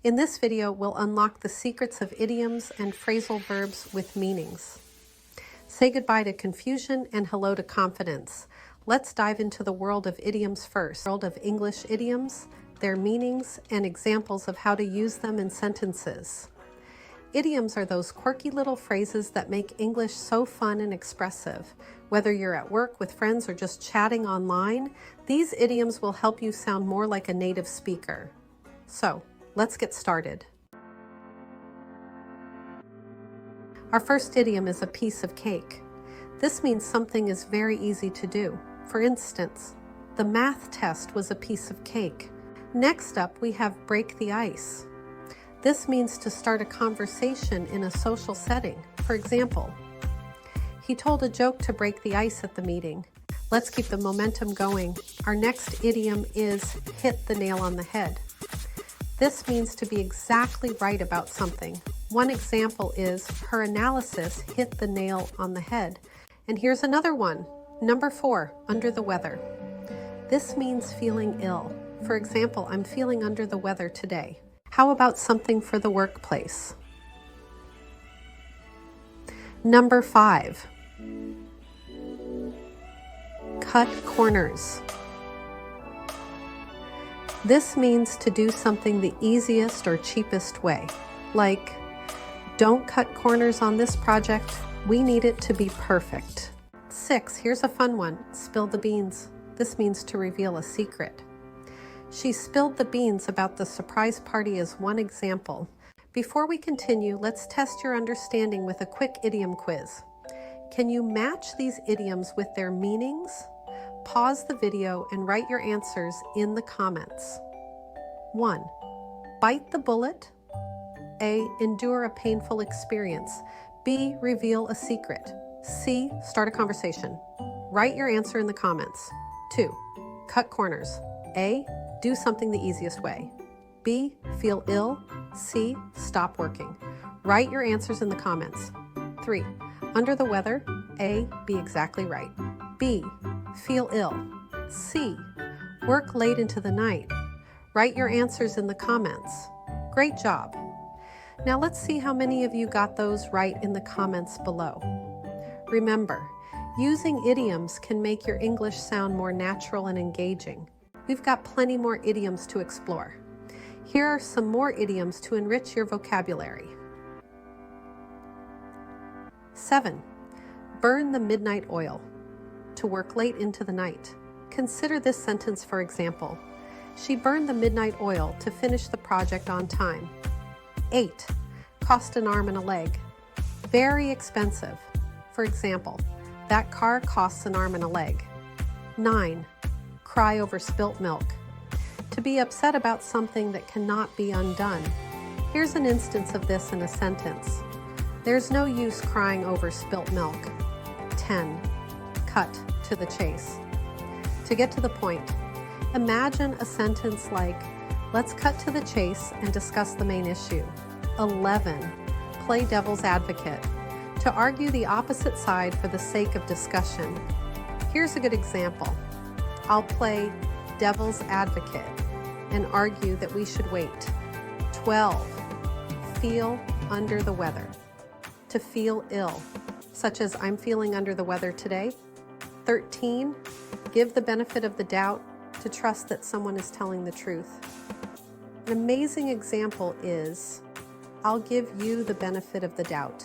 In this video, we'll unlock the secrets of idioms and phrasal verbs with meanings. Say goodbye to confusion and hello to confidence. Let's dive into the world of idioms first. The world of English idioms, their meanings, and examples of how to use them in sentences. Idioms are those quirky little phrases that make English so fun and expressive. Whether you're at work with friends or just chatting online, these idioms will help you sound more like a native speaker. So, let's get started. Our first idiom is a piece of cake. This means something is very easy to do. For instance, the math test was a piece of cake. Next up, we have break the ice. This means to start a conversation in a social setting. For example, he told a joke to break the ice at the meeting. Let's keep the momentum going. Our next idiom is hit the nail on the head. This means to be exactly right about something. One example is her analysis hit the nail on the head. And here's another one. Number 4, under the weather. This means feeling ill. For example, I'm feeling under the weather today. How about something for the workplace? Number 5, cut corners. This means to do something the easiest or cheapest way. Like, don't cut corners on this project. We need it to be perfect. 6, here's a fun one. Spill the beans. This means to reveal a secret. She spilled the beans about the surprise party as one example. Before we continue, let's test your understanding with a quick idiom quiz. Can you match these idioms with their meanings? Pause the video and write your answers in the comments. 1. Bite the bullet. A. Endure a painful experience. B. Reveal a secret. C. Start a conversation. Write your answer in the comments. 2. Cut corners. A. Do something the easiest way. B. Feel ill. C. Stop working. Write your answers in the comments. 3. Under the weather. A. Be exactly right. B. Feel ill. C. Work late into the night. Write your answers in the comments. Great job. Now let's see how many of you got those right in the comments below. Remember, using idioms can make your English sound more natural and engaging. We've got plenty more idioms to explore. Here are some more idioms to enrich your vocabulary. 7. Burn the midnight oil. To work late into the night. Consider this sentence for example. She burned the midnight oil to finish the project on time. 8. Cost an arm and a leg. Very expensive. For example, that car costs an arm and a leg. 9. Cry over spilt milk. To be upset about something that cannot be undone. Here's an instance of this in a sentence. There's no use crying over spilt milk. 10. Cut to the chase. To get to the point, imagine a sentence like, let's cut to the chase and discuss the main issue. 11. Play devil's advocate. To argue the opposite side for the sake of discussion. Here's a good example. I'll play devil's advocate and argue that we should wait. 12. Feel under the weather. To feel ill, such as I'm feeling under the weather today. 13. Give the benefit of the doubt, to trust that someone is telling the truth. An amazing example is, I'll give you the benefit of the doubt.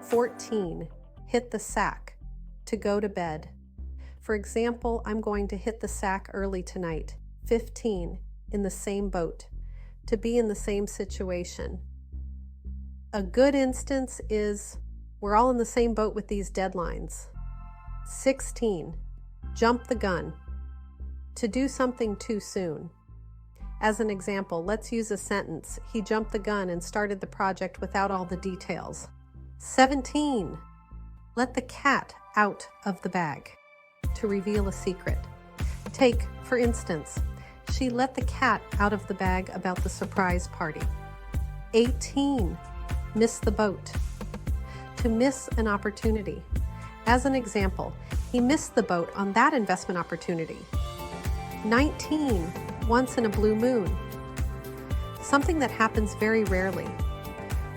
14. Hit the sack. To go to bed. For example, I'm going to hit the sack early tonight. 15. In the same boat. To be in the same situation. A good instance is, we're all in the same boat with these deadlines. 16. Jump the gun. To do something too soon. As an example, let's use a sentence. He jumped the gun and started the project without all the details. 17. Let the cat out of the bag. To reveal a secret. Take, for instance, she let the cat out of the bag about the surprise party. 18. Miss the boat. To miss an opportunity. As an example, he missed the boat on that investment opportunity. 19. Once in a blue moon. something that happens very rarely.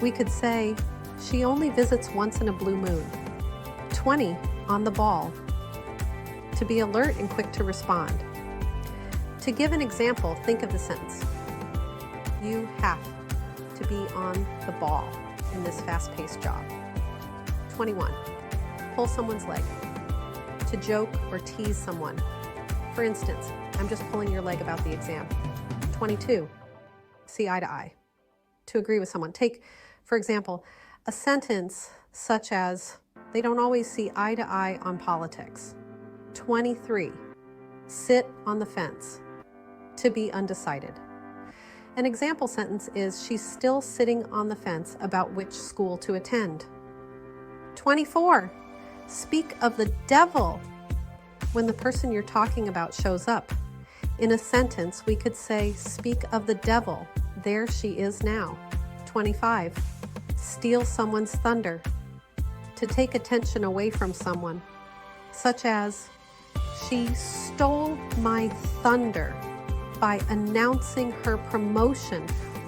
We could say, she only visits once in a blue moon. 20 on the ball. To be alert and quick to respond. To give an example, think of the sentence. You have to be on the ball in this fast-paced job. 21. Pull someone's leg. To joke or tease someone. For instance, I'm just pulling your leg about the exam. 22. See eye to eye. To agree with someone. Take, for example, a sentence such as, they don't always see eye to eye on politics. 23. Sit on the fence. To be undecided. An example sentence is, she's still sitting on the fence about which school to attend. 24. Speak of the devil when the person you're talking about shows up. In a sentence, we could say, speak of the devil. There she is now. 25. Steal someone's thunder. To take attention away from someone, such as, she stole my thunder by announcing her promotion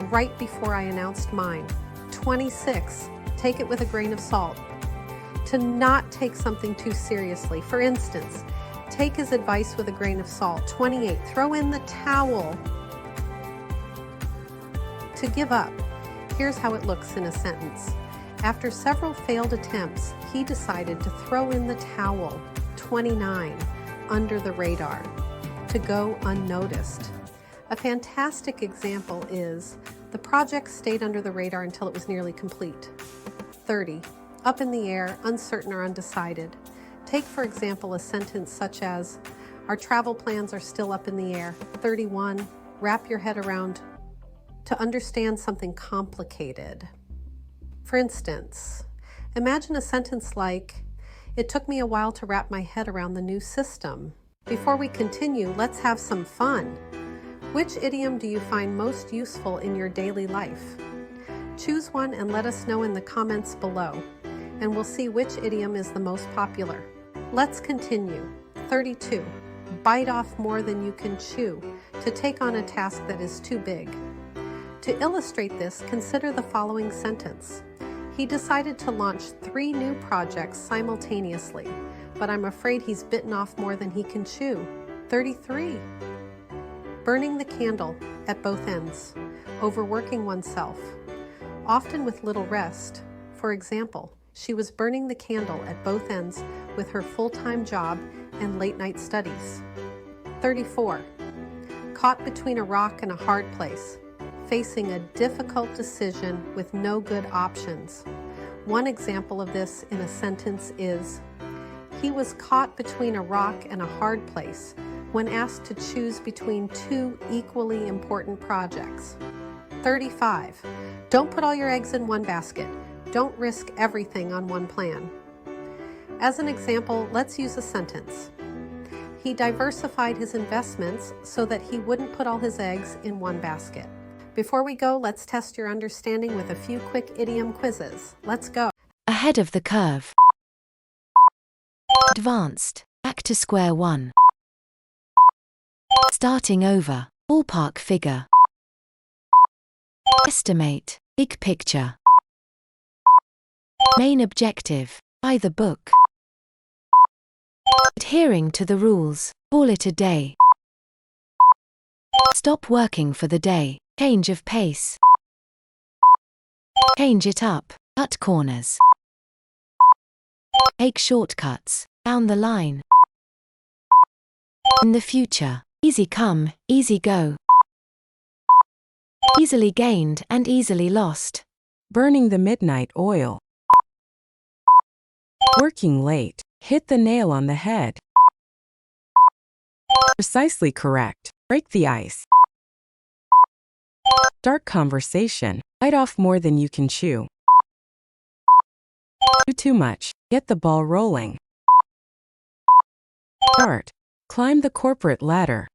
right before I announced mine. 26. Take it with a grain of salt. To not take something too seriously. For instance, take his advice with a grain of salt. 28. Throw in the towel. To give up. Here's how it looks in a sentence. After several failed attempts, he decided to throw in the towel. 29. Under the radar. To go unnoticed. A fantastic example is, the project stayed under the radar until it was nearly complete. 30. Up in the air, uncertain or undecided. Take, for example, a sentence such as, our travel plans are still up in the air. 31. Wrap your head around. To understand something complicated. For instance, imagine a sentence like, it took me a while to wrap my head around the new system. Before we continue, let's have some fun. Which idiom do you find most useful in your daily life? Choose one and let us know in the comments below, and we'll see which idiom is the most popular. Let's continue. 32. Bite off more than you can chew. To take on a task that is too big. To illustrate this, consider the following sentence. He decided to launch 3 new projects simultaneously, but I'm afraid he's bitten off more than he can chew. 33. Burning the candle at both ends. Overworking oneself. Often with little rest. For example, she was burning the candle at both ends with her full-time job and late-night studies. 34. Caught between a rock and a hard place. Facing a difficult decision with no good options. One example of this in a sentence is, he was caught between a rock and a hard place when asked to choose between 2 equally important projects. 35. Don't put all your eggs in one basket. Don't risk everything on one plan. As an example, let's use a sentence. He diversified his investments so that he wouldn't put all his eggs in one basket. Before we go, let's test your understanding with a few quick idiom quizzes. Let's go. Ahead of the curve. Advanced. Back to square one. Starting over. Ballpark figure. Estimate. Big picture. Main objective. Buy the book. Adhering to the rules. Call it a day. Stop working for the day. Change of pace. Change it up. Cut corners. Take shortcuts. Down the line. In the future. Easy come, easy go. Easily gained and easily lost. Burning the midnight oil. Working late. Hit the nail on the head. Precisely correct. Break the ice. Start conversation. Bite off more than you can chew. Do too much. Get the ball rolling. Start. Climb the corporate ladder.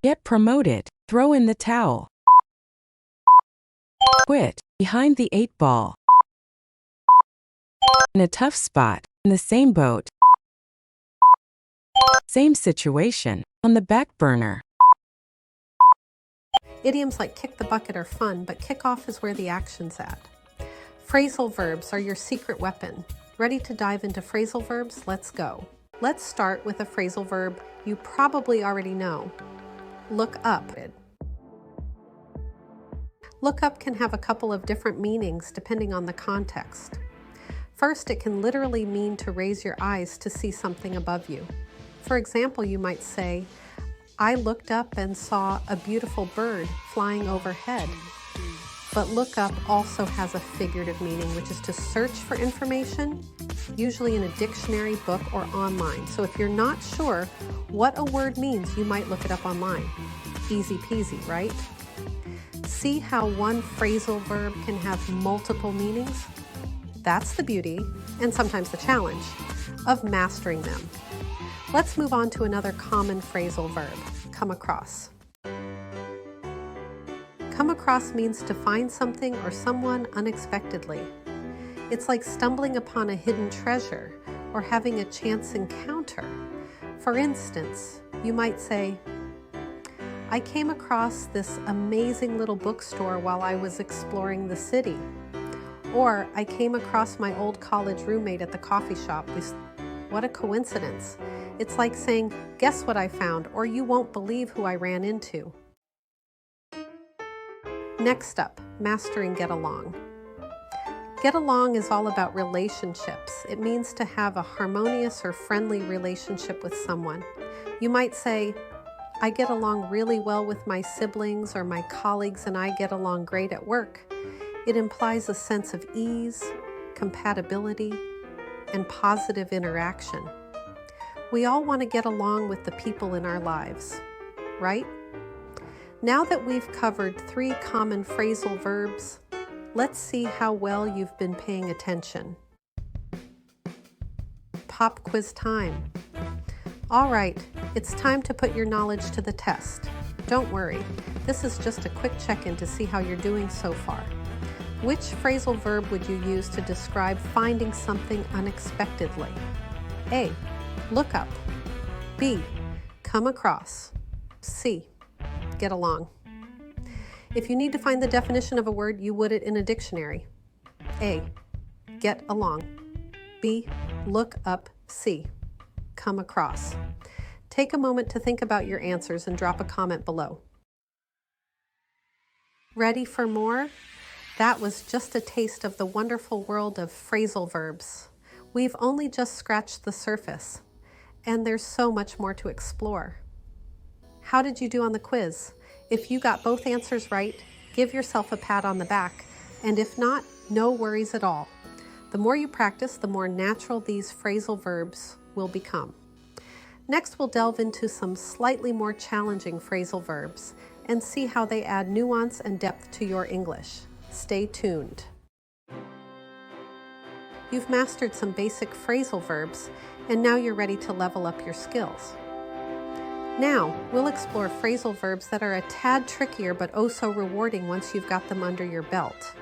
Get promoted. Throw in the towel. Quit. Behind the 8 ball. In a tough spot. In the same boat. Same situation. On the back burner. Idioms like kick the bucket are fun, but kick off is where the action's at. Phrasal verbs are your secret weapon. Ready to dive into phrasal verbs? Let's go. Let's start with a phrasal verb you probably already know. Look up. Look up can have a couple of different meanings depending on the context. First, it can literally mean to raise your eyes to see something above you. For example, you might say, I looked up and saw a beautiful bird flying overhead. But look up also has a figurative meaning, which is to search for information, usually in a dictionary, book, or online. So if you're not sure what a word means, you might look it up online. Easy peasy, right? See how one phrasal verb can have multiple meanings? That's the beauty, and sometimes the challenge, of mastering them. Let's move on to another common phrasal verb, come across. Come across means to find something or someone unexpectedly. It's like stumbling upon a hidden treasure or having a chance encounter. For instance, you might say, I came across this amazing little bookstore while I was exploring the city. Or I came across my old college roommate at the coffee shop. What a coincidence. It's like saying, guess what I found, or you won't believe who I ran into. Next up, mastering get along. Get along is all about relationships. It means to have a harmonious or friendly relationship with someone. You might say, I get along really well with my siblings, or my colleagues and I get along great at work. It implies a sense of ease, compatibility, and positive interaction. We all want to get along with the people in our lives, right? Now that we've covered 3 common phrasal verbs, let's see how well you've been paying attention. Pop quiz time. All right, it's time to put your knowledge to the test. Don't worry, this is just a quick check-in to see how you're doing so far. Which phrasal verb would you use to describe finding something unexpectedly? A, look up. B, come across. C, get along. If you need to find the definition of a word, you would it in a dictionary. A, get along. B, look up. C, come across. Take a moment to think about your answers and drop a comment below. Ready for more? That was just a taste of the wonderful world of phrasal verbs. We've only just scratched the surface, and there's so much more to explore. How did you do on the quiz? If you got both answers right, give yourself a pat on the back, and if not, no worries at all. The more you practice, the more natural these phrasal verbs will become. Next, we'll delve into some slightly more challenging phrasal verbs and see how they add nuance and depth to your English. Stay tuned. You've mastered some basic phrasal verbs, and now you're ready to level up your skills. Now, we'll explore phrasal verbs that are a tad trickier but oh so rewarding once you've got them under your belt.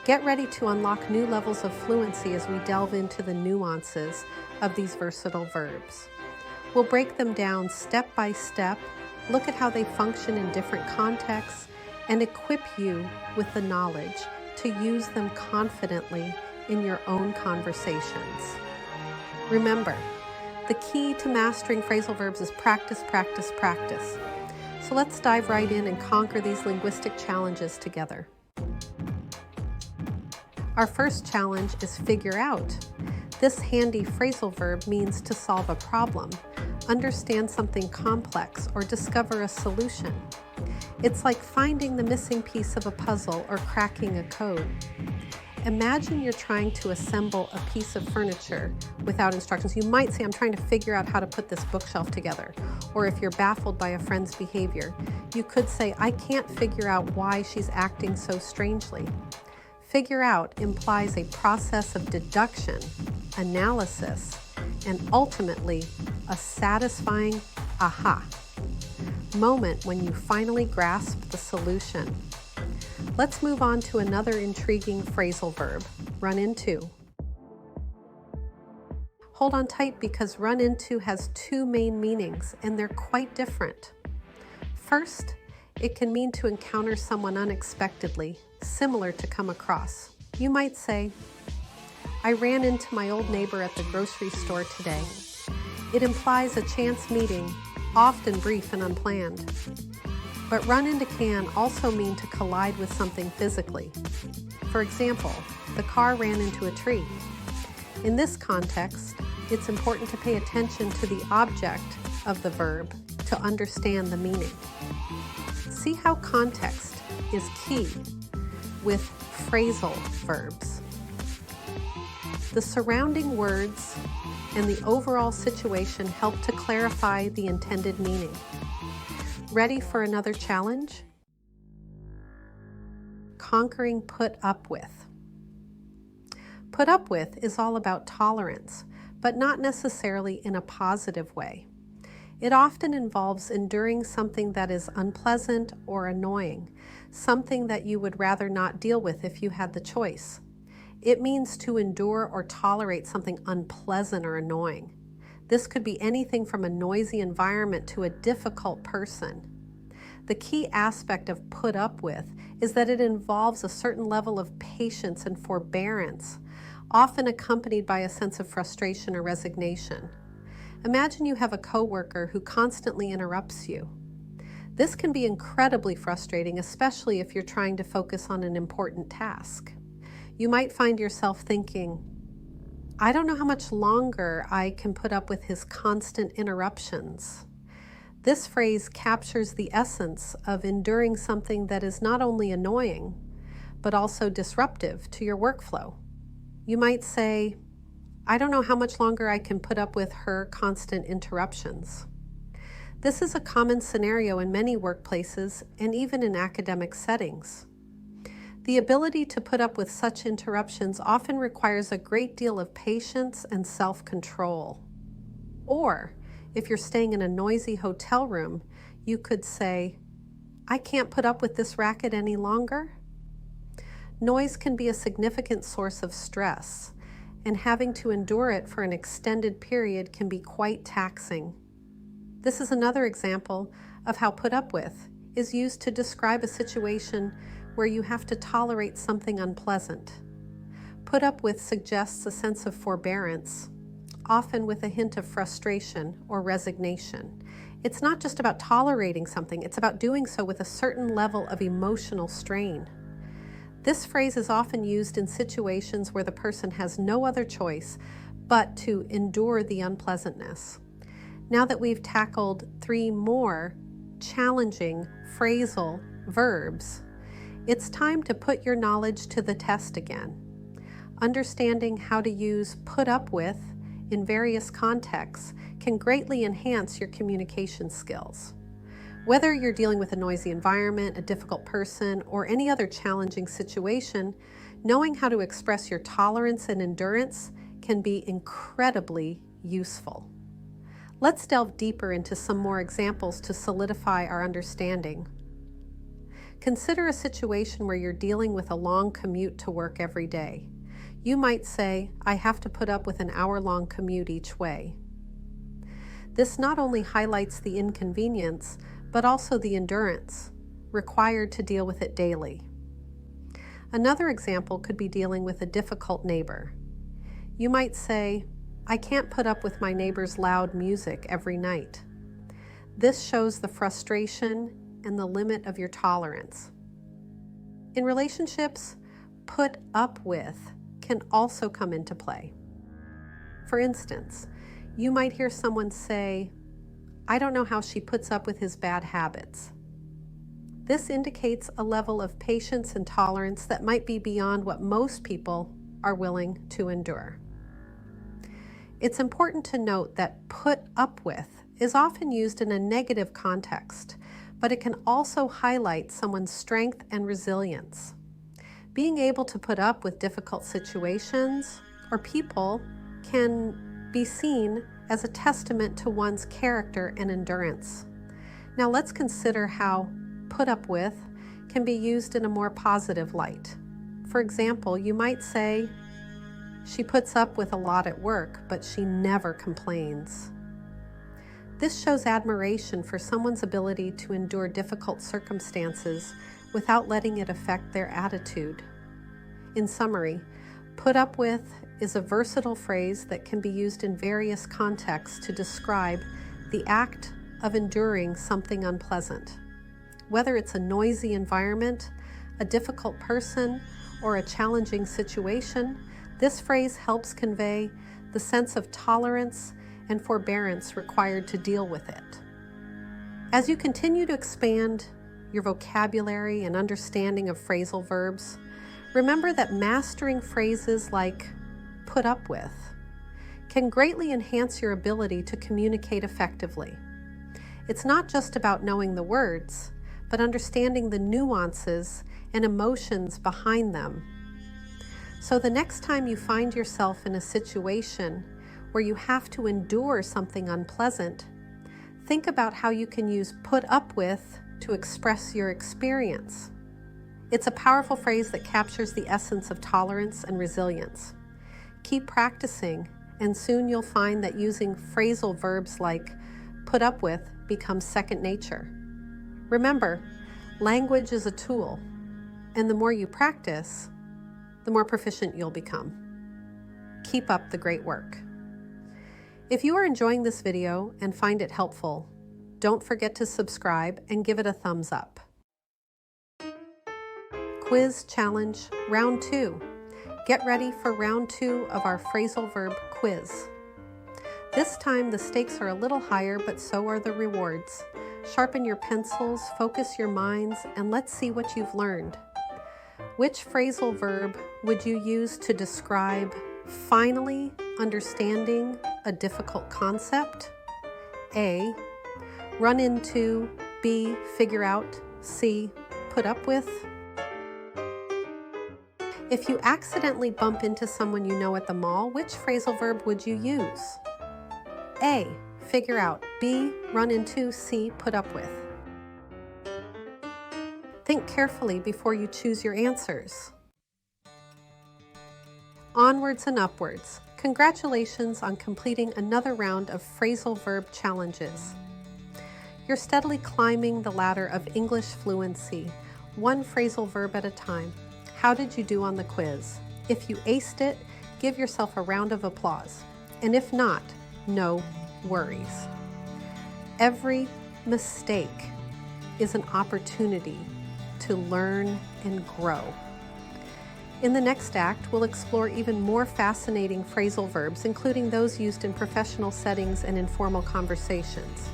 Get ready to unlock new levels of fluency as we delve into the nuances of these versatile verbs. We'll break them down step by step, look at how they function in different contexts, and equip you with the knowledge to use them confidently in your own conversations. Remember, the key to mastering phrasal verbs is practice, practice, practice. So let's dive right in and conquer these linguistic challenges together. Our first challenge is figure out. This handy phrasal verb means to solve a problem, understand something complex, or discover a solution. It's like finding the missing piece of a puzzle or cracking a code. Imagine you're trying to assemble a piece of furniture without instructions. You might say, I'm trying to figure out how to put this bookshelf together. Or if you're baffled by a friend's behavior, you could say, I can't figure out why she's acting so strangely. Figure out implies a process of deduction, analysis, and ultimately a satisfying aha moment when you finally grasp the solution. Let's move on to another intriguing phrasal verb, run into. Hold on tight because run into has 2 main meanings and they're quite different. First, it can mean to encounter someone unexpectedly, similar to come across. You might say, I ran into my old neighbor at the grocery store today. It implies a chance meeting, often brief and unplanned. But run into can also mean to collide with something physically. For example, the car ran into a tree. In this context, it's important to pay attention to the object of the verb to understand the meaning. See how context is key with phrasal verbs. The surrounding words and the overall situation help to clarify the intended meaning. Ready for another challenge? Conquering put up with. Put up with is all about tolerance, but not necessarily in a positive way. It often involves enduring something that is unpleasant or annoying, something that you would rather not deal with if you had the choice. It means to endure or tolerate something unpleasant or annoying. This could be anything from a noisy environment to a difficult person. The key aspect of put up with is that it involves a certain level of patience and forbearance, often accompanied by a sense of frustration or resignation. Imagine you have a coworker who constantly interrupts you. This can be incredibly frustrating, especially if you're trying to focus on an important task. You might find yourself thinking, I don't know how much longer I can put up with his constant interruptions. This phrase captures the essence of enduring something that is not only annoying, but also disruptive to your workflow. You might say, I don't know how much longer I can put up with her constant interruptions. This is a common scenario in many workplaces and even in academic settings. The ability to put up with such interruptions often requires a great deal of patience and self-control. Or, if you're staying in a noisy hotel room, you could say, I can't put up with this racket any longer. Noise can be a significant source of stress, and having to endure it for an extended period can be quite taxing. This is another example of how put up with is used to describe a situation where you have to tolerate something unpleasant. Put up with suggests a sense of forbearance, often with a hint of frustration or resignation. It's not just about tolerating something, it's about doing so with a certain level of emotional strain. This phrase is often used in situations where the person has no other choice but to endure the unpleasantness. Now that we've tackled 3 more challenging phrasal verbs, it's time to put your knowledge to the test again. Understanding how to use put up with in various contexts can greatly enhance your communication skills. Whether you're dealing with a noisy environment, a difficult person, or any other challenging situation, knowing how to express your tolerance and endurance can be incredibly useful. Let's delve deeper into some more examples to solidify our understanding. Consider a situation where you're dealing with a long commute to work every day. You might say, I have to put up with an hour-long commute each way. This not only highlights the inconvenience, but also the endurance required to deal with it daily. Another example could be dealing with a difficult neighbor. You might say, I can't put up with my neighbor's loud music every night. This shows the frustration and the limit of your tolerance. In relationships, put up with can also come into play. For instance, you might hear someone say, I don't know how she puts up with his bad habits. This indicates a level of patience and tolerance that might be beyond what most people are willing to endure. It's important to note that put up with is often used in a negative context, but it can also highlight someone's strength and resilience. Being able to put up with difficult situations or people can be seen as a testament to one's character and endurance. Now let's consider how put up with can be used in a more positive light. For example, you might say, she puts up with a lot at work, but she never complains. This shows admiration for someone's ability to endure difficult circumstances without letting it affect their attitude. In summary, put up with is a versatile phrase that can be used in various contexts to describe the act of enduring something unpleasant. Whether it's a noisy environment, a difficult person, or a challenging situation, this phrase helps convey the sense of tolerance and forbearance required to deal with it. As you continue to expand your vocabulary and understanding of phrasal verbs, remember that mastering phrases like put up with can greatly enhance your ability to communicate effectively. It's not just about knowing the words, but understanding the nuances and emotions behind them. So the next time you find yourself in a situation where you have to endure something unpleasant, think about how you can use put up with to express your experience. It's a powerful phrase that captures the essence of tolerance and resilience. Keep practicing, and soon you'll find that using phrasal verbs like put up with becomes second nature. Remember, language is a tool, and the more you practice, the more proficient you'll become. Keep up the great work. If you are enjoying this video and find it helpful, don't forget to subscribe and give it a thumbs up. Quiz Challenge Round 2. Get ready for Round 2 of our phrasal verb quiz. This time the stakes are a little higher, but so are the rewards. Sharpen your pencils, focus your minds, and let's see what you've learned. Which phrasal verb would you use to describe finally understanding a difficult concept? A, run into. B, figure out. C, put up with. If you accidentally bump into someone you know at the mall, which phrasal verb would you use? A, figure out. B, run into. C, put up with. Think carefully before you choose your answers. Onwards and upwards. Congratulations on completing another round of phrasal verb challenges. You're steadily climbing the ladder of English fluency, one phrasal verb at a time. How did you do on the quiz? If you aced it, give yourself a round of applause. And if not, no worries. Every mistake is an opportunity to learn and grow. In the next act, we'll explore even more fascinating phrasal verbs, including those used in professional settings and informal conversations.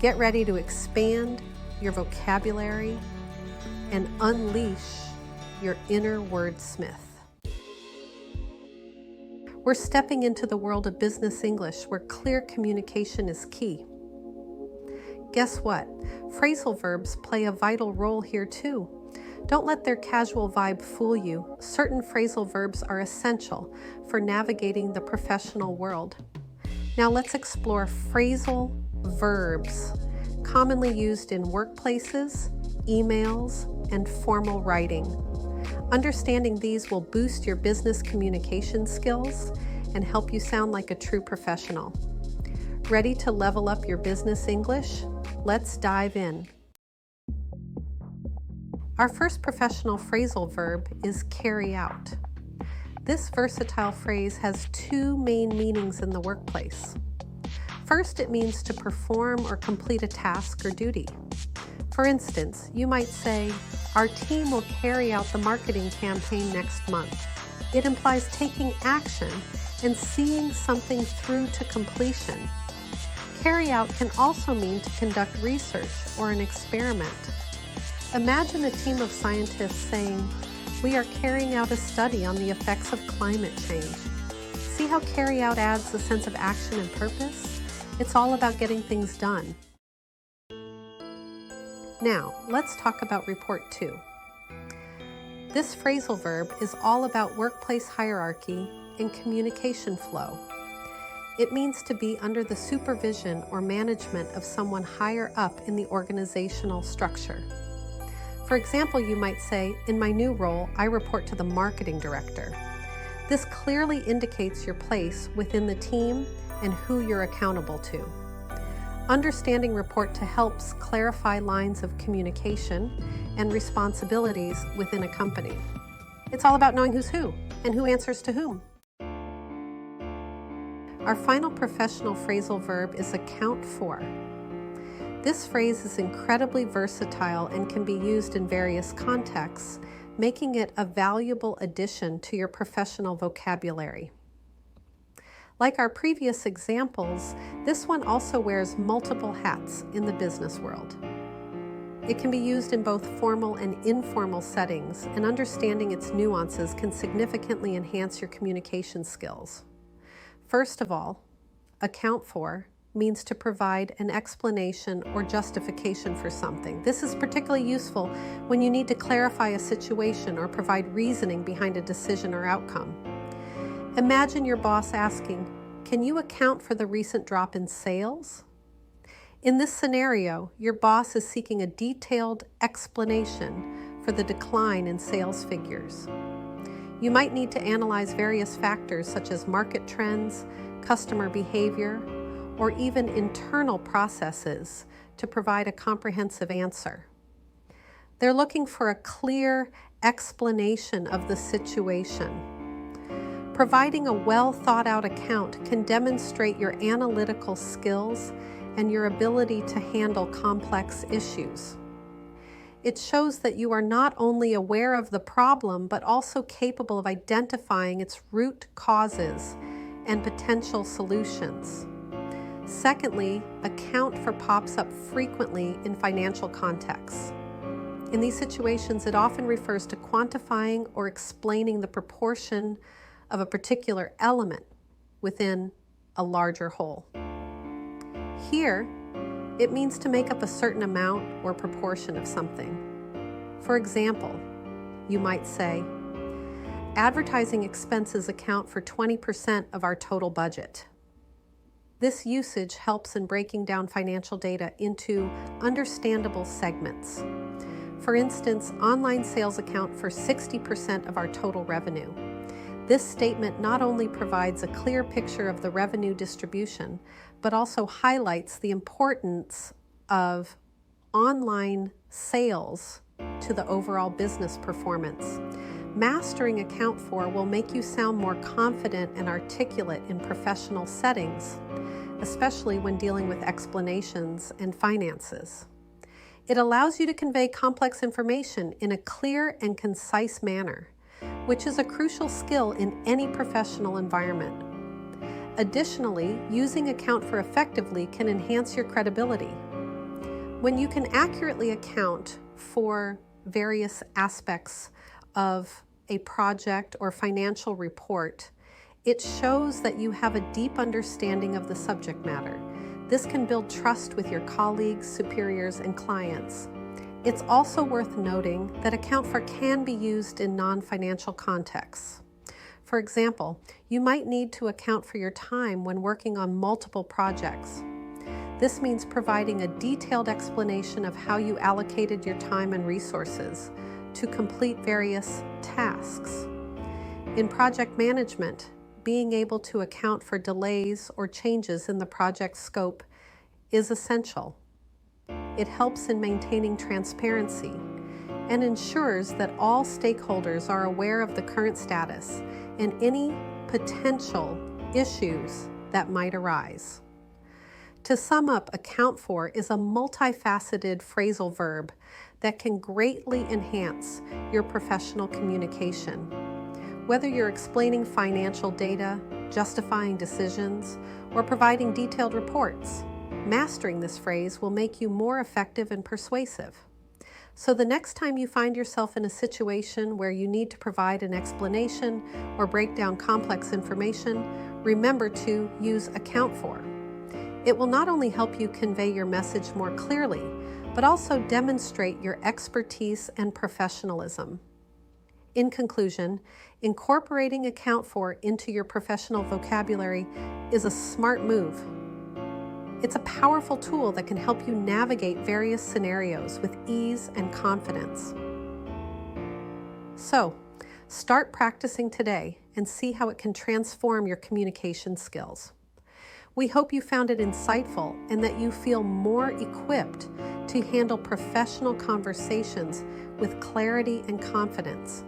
Get ready to expand your vocabulary and unleash your inner wordsmith. We're stepping into the world of business English where clear communication is key. Guess what? Phrasal verbs play a vital role here too. Don't let their casual vibe fool you. Certain phrasal verbs are essential for navigating the professional world. Now let's explore phrasal verbs, commonly used in workplaces, emails, and formal writing. Understanding these will boost your business communication skills and help you sound like a true professional. Ready to level up your business English? Let's dive in. Our first professional phrasal verb is carry out. This versatile phrase has two main meanings in the workplace. First, it means to perform or complete a task or duty. For instance, you might say, our team will carry out the marketing campaign next month. It implies taking action and seeing something through to completion. Carry out can also mean to conduct research or an experiment. Imagine a team of scientists saying, we are carrying out a study on the effects of climate change. See how carry out adds a sense of action and purpose? It's all about getting things done. Now, let's talk about report 2. This phrasal verb is all about workplace hierarchy and communication flow. It means to be under the supervision or management of someone higher up in the organizational structure. For example, you might say, in my new role, I report to the marketing director. This clearly indicates your place within the team and who you're accountable to. Understanding report to helps clarify lines of communication and responsibilities within a company. It's all about knowing who's who and who answers to whom. Our final professional phrasal verb is account for. This phrase is incredibly versatile and can be used in various contexts, making it a valuable addition to your professional vocabulary. Like our previous examples, this one also wears multiple hats in the business world. It can be used in both formal and informal settings, and understanding its nuances can significantly enhance your communication skills. First of all, account for means to provide an explanation or justification for something. This is particularly useful when you need to clarify a situation or provide reasoning behind a decision or outcome. Imagine your boss asking, "Can you account for the recent drop in sales?" In this scenario, your boss is seeking a detailed explanation for the decline in sales figures. You might need to analyze various factors such as market trends, customer behavior, or even internal processes to provide a comprehensive answer. They're looking for a clear explanation of the situation. Providing a well-thought-out account can demonstrate your analytical skills and your ability to handle complex issues. It shows that you are not only aware of the problem, but also capable of identifying its root causes and potential solutions. Secondly, account for pops up frequently in financial contexts. In these situations, it often refers to quantifying or explaining the proportion of a particular element within a larger whole. Here, it means to make up a certain amount or proportion of something. For example, you might say, advertising expenses account for 20% of our total budget. This usage helps in breaking down financial data into understandable segments. For instance, online sales account for 60% of our total revenue. This statement not only provides a clear picture of the revenue distribution, but also highlights the importance of online sales to the overall business performance. Mastering account for will make you sound more confident and articulate in professional settings, especially when dealing with explanations and finances. It allows you to convey complex information in a clear and concise manner, which is a crucial skill in any professional environment. Additionally, using account for effectively can enhance your credibility. When you can accurately account for various aspects of a project or financial report, it shows that you have a deep understanding of the subject matter. This can build trust with your colleagues, superiors, and clients. It's also worth noting that account for can be used in non-financial contexts. For example, you might need to account for your time when working on multiple projects. This means providing a detailed explanation of how you allocated your time and resources to complete various tasks. In project management, being able to account for delays or changes in the project scope is essential. It helps in maintaining transparency and ensures that all stakeholders are aware of the current status and any potential issues that might arise. To sum up, account for is a multifaceted phrasal verb that can greatly enhance your professional communication. Whether you're explaining financial data, justifying decisions, or providing detailed reports, mastering this phrase will make you more effective and persuasive. So the next time you find yourself in a situation where you need to provide an explanation or break down complex information, remember to use account for. It will not only help you convey your message more clearly, but also demonstrate your expertise and professionalism. In conclusion, incorporating account for into your professional vocabulary is a smart move. It's a powerful tool that can help you navigate various scenarios with ease and confidence. So, start practicing today and see how it can transform your communication skills. We hope you found it insightful and that you feel more equipped to handle professional conversations with clarity and confidence.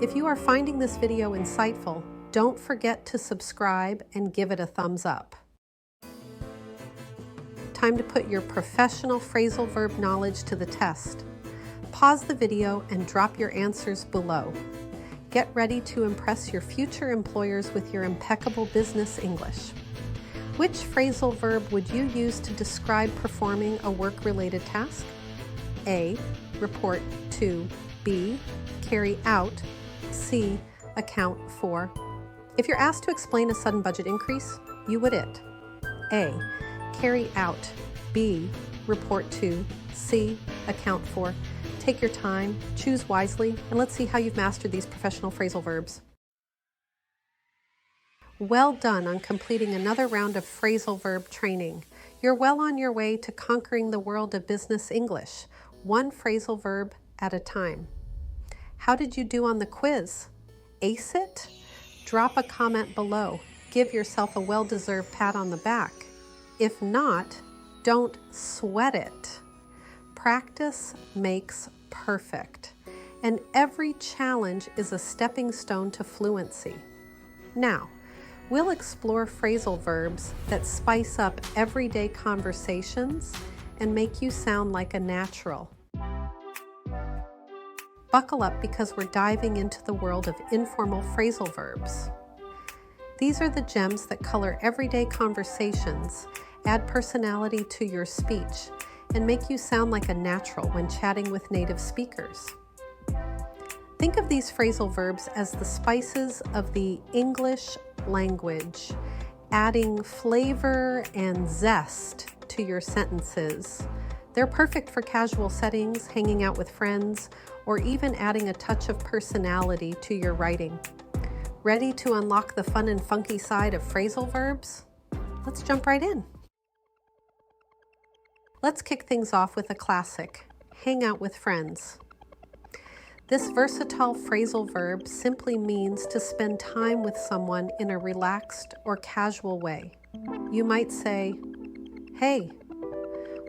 If you are finding this video insightful, don't forget to subscribe and give it a thumbs up. Time to put your professional phrasal verb knowledge to the test. Pause the video and drop your answers below. Get ready to impress your future employers with your impeccable business English. Which phrasal verb would you use to describe performing a work-related task? A. Report to. B. Carry out. C. Account for. If you're asked to explain a sudden budget increase, you would it. A. Carry out. B. Report to. C. Account for. Take your time, choose wisely, and let's see how you've mastered these professional phrasal verbs. Well done on completing another round of phrasal verb training. You're well on your way to conquering the world of business English, one phrasal verb at a time. How did you do on the quiz? Ace it? Drop a comment below. Give yourself a well-deserved pat on the back. If not, don't sweat it. Practice makes perfect, and every challenge is a stepping stone to fluency. Now, we'll explore phrasal verbs that spice up everyday conversations and make you sound like a natural. Buckle up because we're diving into the world of informal phrasal verbs. These are the gems that color everyday conversations, add personality to your speech, and make you sound like a natural when chatting with native speakers. Think of these phrasal verbs as the spices of the English language, adding flavor and zest to your sentences. They're perfect for casual settings, hanging out with friends, or even adding a touch of personality to your writing. Ready to unlock the fun and funky side of phrasal verbs? Let's jump right in. Let's kick things off with a classic, hang out with friends. This versatile phrasal verb simply means to spend time with someone in a relaxed or casual way. You might say, "Hey,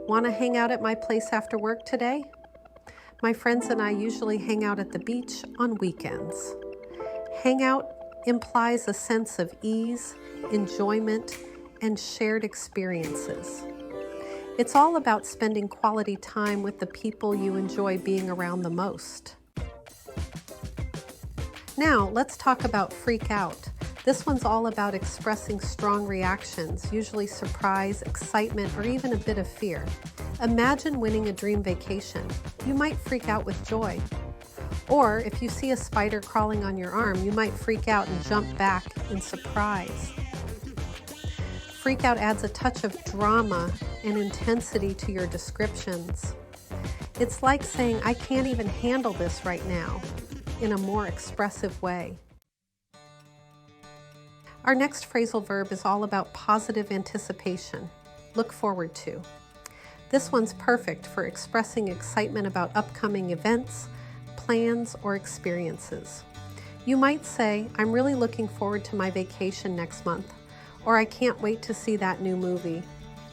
want to hang out at my place after work today? My friends and I usually hang out at the beach on weekends." Hang out implies a sense of ease, enjoyment, and shared experiences. It's all about spending quality time with the people you enjoy being around the most. Now, let's talk about freak out. This one's all about expressing strong reactions, usually surprise, excitement, or even a bit of fear. Imagine winning a dream vacation. You might freak out with joy. Or if you see a spider crawling on your arm, you might freak out and jump back in surprise. Freak out adds a touch of drama and intensity to your descriptions. It's like saying, "I can't even handle this right now," in a more expressive way. Our next phrasal verb is all about positive anticipation. Look forward to. This one's perfect for expressing excitement about upcoming events, plans, or experiences. You might say, "I'm really looking forward to my vacation next month," or "I can't wait to see that new movie.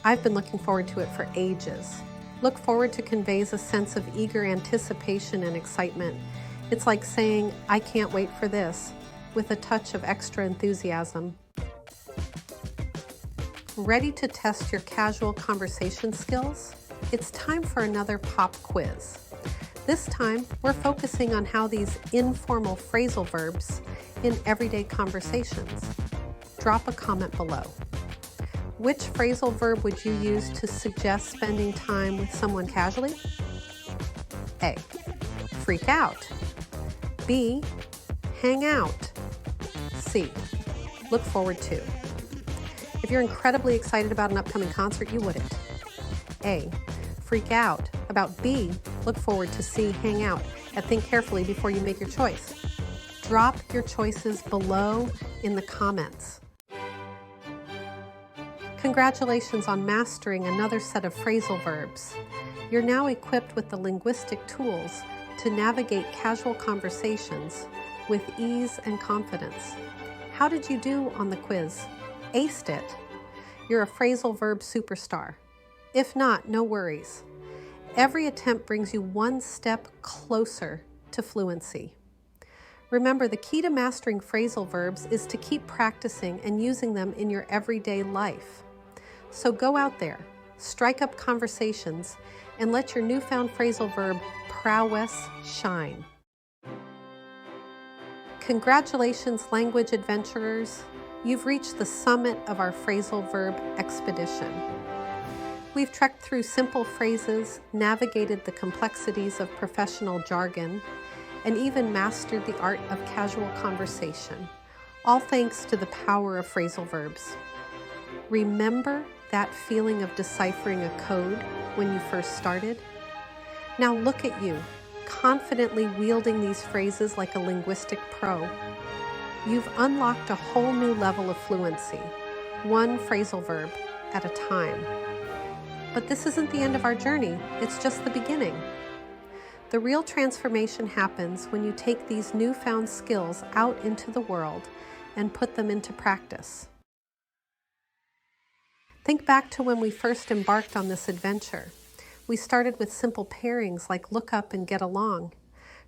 I've been looking forward to it for ages." Look forward to conveys a sense of eager anticipation and excitement. It's like saying, "I can't wait for this," with a touch of extra enthusiasm. Ready to test your casual conversation skills? It's time for another pop quiz. This time, we're focusing on how these informal phrasal verbs in everyday conversations. Drop a comment below. Which phrasal verb would you use to suggest spending time with someone casually? A. Freak out. B. Hang out. C. Look forward to. If you're incredibly excited about an upcoming concert, you wouldn't. A. Freak out. About B. Look forward to. C. Hang out. And think carefully before you make your choice. Drop your choices below in the comments. Congratulations on mastering another set of phrasal verbs. You're now equipped with the linguistic tools to navigate casual conversations with ease and confidence. How did you do on the quiz? Aced it. you're a phrasal verb superstar. If not, no worries. Every attempt brings you one step closer to fluency. Remember, the key to mastering phrasal verbs is to keep practicing and using them in your everyday life. So go out there, strike up conversations, and let your newfound phrasal verb prowess shine. Congratulations, language adventurers. You've reached the summit of our phrasal verb expedition. We've trekked through simple phrases, navigated the complexities of professional jargon, and even mastered the art of casual conversation, all thanks to the power of phrasal verbs. Remember that feeling of deciphering a code when you first started? Now look at you, confidently wielding these phrases like a linguistic pro. You've unlocked a whole new level of fluency, one phrasal verb at a time. But this isn't the end of our journey, it's just the beginning. The real transformation happens when you take these newfound skills out into the world and put them into practice. Think back to when we first embarked on this adventure. We started with simple pairings like look up and get along,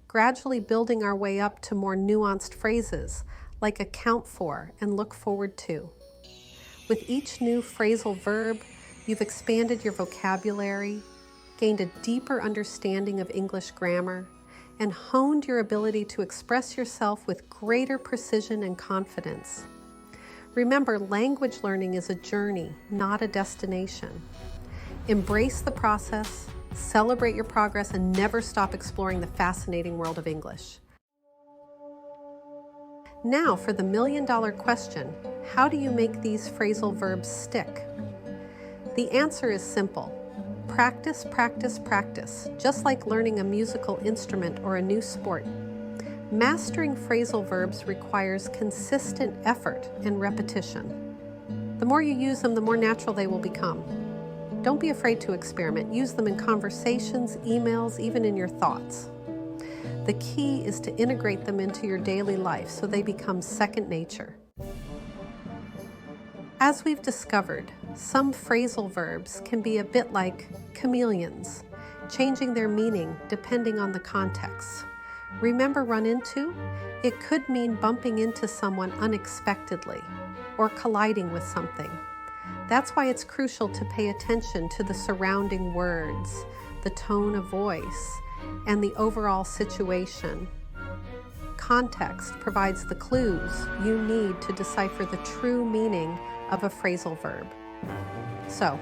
gradually building our way up to more nuanced phrases like account for and look forward to. With each new phrasal verb, you've expanded your vocabulary, gained a deeper understanding of English grammar, and honed your ability to express yourself with greater precision and confidence. Remember, language learning is a journey, not a destination. Embrace the process, celebrate your progress, and never stop exploring the fascinating world of English. Now for the million-dollar question, how do you make these phrasal verbs stick? The answer is simple. Practice, practice, practice, just like learning a musical instrument or a new sport. Mastering phrasal verbs requires consistent effort and repetition. The more you use them, the more natural they will become. Don't be afraid to experiment. Use them in conversations, emails, even in your thoughts. The key is to integrate them into your daily life so they become second nature. As we've discovered, some phrasal verbs can be a bit like chameleons, changing their meaning depending on the context. Remember run into? It could mean bumping into someone unexpectedly or colliding with something. That's why it's crucial to pay attention to the surrounding words, the tone of voice, and the overall situation. Context provides the clues you need to decipher the true meaning of a phrasal verb. So,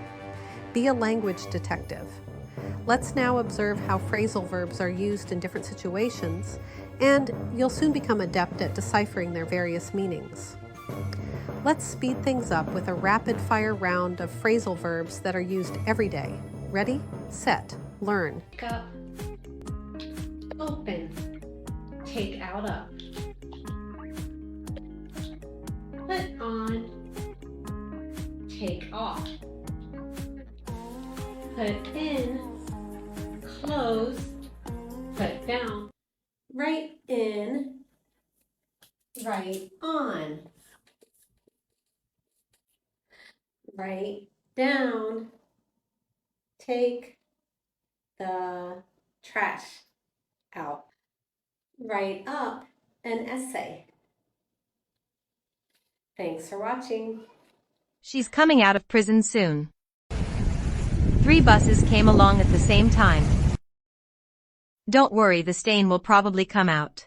be a language detective. Let's now observe how phrasal verbs are used in different situations, and you'll soon become adept at deciphering their various meanings. Let's speed things up with a rapid-fire round of phrasal verbs that are used every day. Ready, set, learn. Pick up, open, take out up, put on, take off, put in, close, put down, write in, write on, write down, take the trash out, write up an essay. Thanks for watching. She's coming out of prison soon. 3 buses came along at the same time. Don't worry, the stain will probably come out.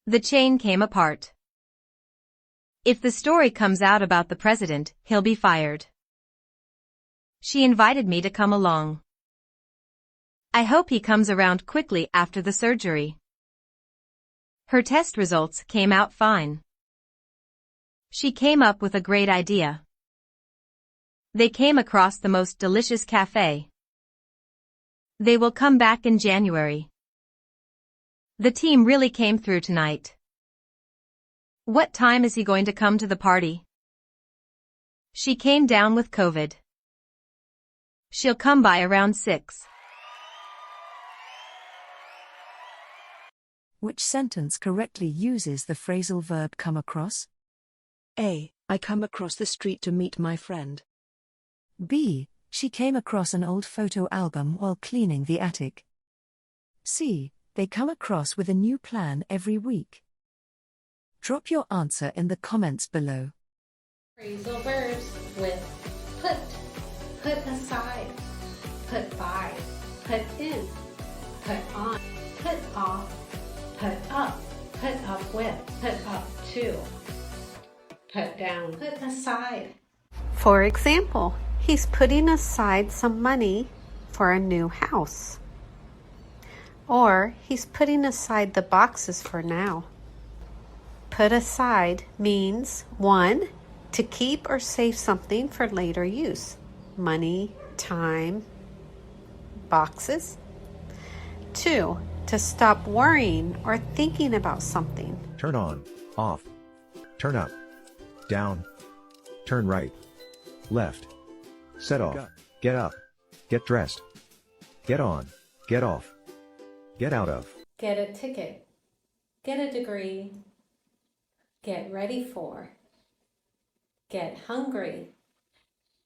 The chain came apart. If the story comes out about the president, he'll be fired. She invited me to come along. I hope he comes around quickly after the surgery. Her test results came out fine. She came up with a great idea. They came across the most delicious cafe. They will come back in January. The team really came through tonight. What time is he going to come to the party? She came down with COVID. She'll come by around 6. Which sentence correctly uses the phrasal verb come across? A. I come across the street to meet my friend. B. She came across an old photo album while cleaning the attic. C. They come across with a new plan every week. Drop your answer in the comments below. Phrasal verbs with put aside, put by, put in, put on, put off, put up with, put up to, put down, put aside. For example, he's putting aside some money for a new house. Or he's putting aside the boxes for now. Put aside means 1. To keep or save something for later use. Money, time, boxes. 2. To stop worrying or thinking about something. Turn on, off, turn up, down, turn right, left, set off, get up, get dressed, get on, get off, get out of. Get a ticket. Get a degree. Get ready for. Get hungry.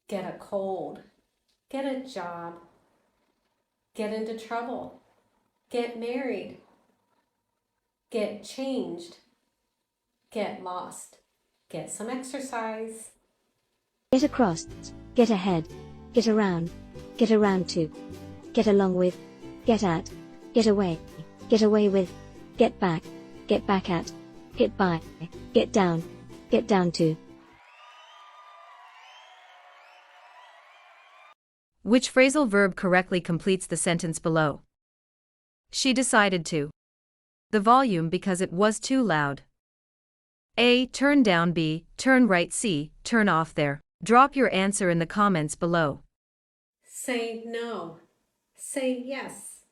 Get a cold. Get a job. Get into trouble. Get married. Get changed. Get lost. Get some exercise. Get across, get ahead, get around to, get along with, get at, get away with, get back at, get by, get down to. Which phrasal verb correctly completes the sentence below? She decided to. The volume because it was too loud. A. Turn down. B. Turn right. C. Turn off there. Drop your answer in the comments below. Say no. Say yes.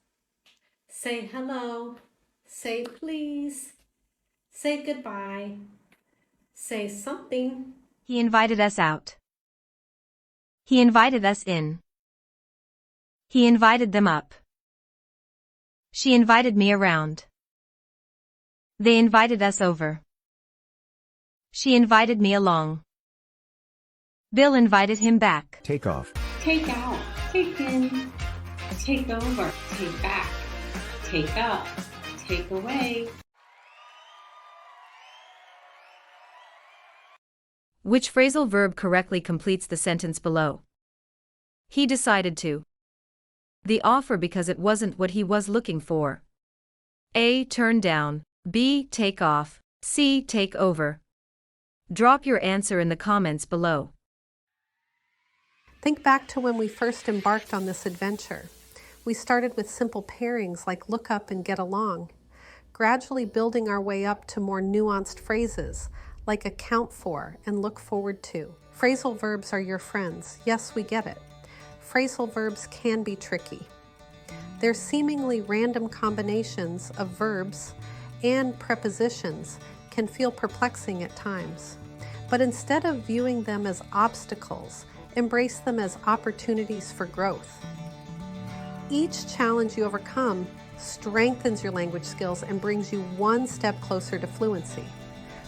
Say hello. Say please. Say goodbye. Say something. He invited us out. He invited us in. He invited them up. She invited me around. They invited us over. She invited me along. Bill invited him back. Take off. Take out, take in, take over, take back, take up, take away. Which phrasal verb correctly completes the sentence below? He decided to. The offer because it wasn't what he was looking for. A. Turn down. B. Take off. C. Take over. Drop your answer in the comments below. Think back to when we first embarked on this adventure. We started with simple pairings like look up and get along, gradually building our way up to more nuanced phrases like account for and look forward to. Phrasal verbs are your friends. Yes, we get it. Phrasal verbs can be tricky. Their seemingly random combinations of verbs and prepositions can feel perplexing at times. But instead of viewing them as obstacles, embrace them as opportunities for growth. Each challenge you overcome strengthens your language skills and brings you one step closer to fluency.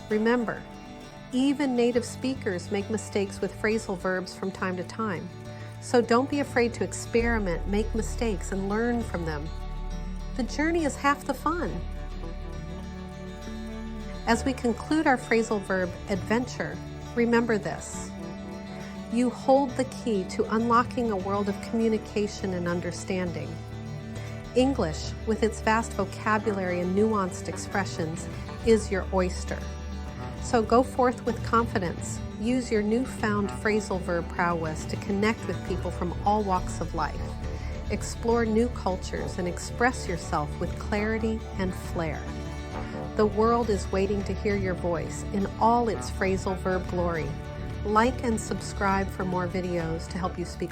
Remember, even native speakers make mistakes with phrasal verbs from time to time. So don't be afraid to experiment, make mistakes, and learn from them. The journey is half the fun. As we conclude our phrasal verb adventure, remember this. You hold the key to unlocking a world of communication and understanding. English, with its vast vocabulary and nuanced expressions, is your oyster. So go forth with confidence. Use your newfound phrasal verb prowess to connect with people from all walks of life. Explore new cultures and express yourself with clarity and flair. The world is waiting to hear your voice in all its phrasal verb glory. Like and subscribe for more videos to help you speak